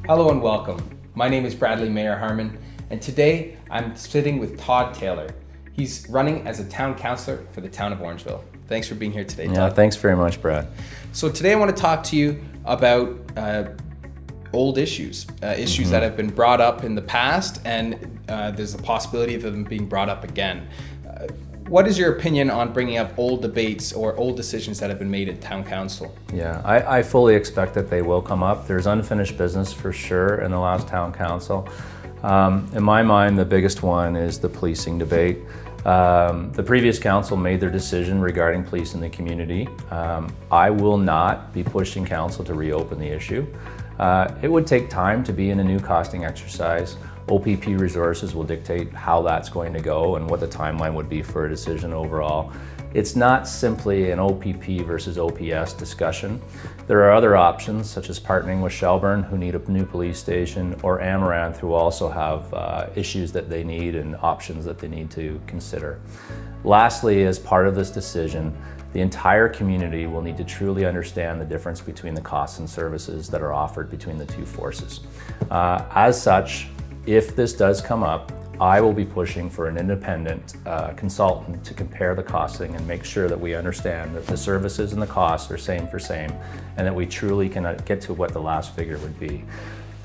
Hello and welcome. My name is Bradleymayerharman, and today I'm sitting with Todd Taylor. He's running as a town councillor for the town of Orangeville. Thanks for being here today, Todd. Yeah, thanks very much, Brad. So today I want to talk to you about old issues, that have been brought up in the past, and there's a possibility of them being brought up again. What is your opinion on bringing up old debates or old decisions that have been made at town council? Yeah, I fully expect that they will come up. There's unfinished business for sure in the last town council. In my mind, the biggest one is the policing debate. The previous council made their decision regarding police in the community. I will not be pushing council to reopen the issue. It would take time to be in a new costing exercise. OPP resources will dictate how that's going to go and what the timeline would be for a decision overall. It's not simply an OPP versus OPS discussion. There are other options, such as partnering with Shelburne, who need a new police station, or Amaranth, who also have issues that they need and options that they need to consider. Lastly, as part of this decision, the entire community will need to truly understand the difference between the costs and services that are offered between the two forces. As such, if this does come up, I will be pushing for an independent consultant to compare the costing and make sure that we understand that the services and the costs are same for same, and that we truly can get to what the last figure would be.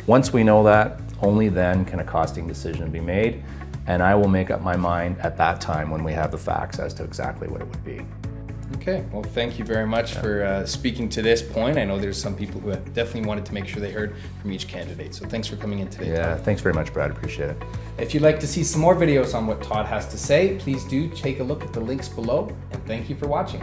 Once we know that, only then can a costing decision be made, and I will make up my mind at that time when we have the facts as to exactly what it would be. Okay, well, thank you very much for speaking to this point. I know there's some people who have definitely wanted to make sure they heard from each candidate. So thanks for coming in today, Yeah, Todd. thanks very much, Brad. Appreciate it. If you'd like to see some more videos on what Todd has to say, please do take a look at the links below, and thank you for watching.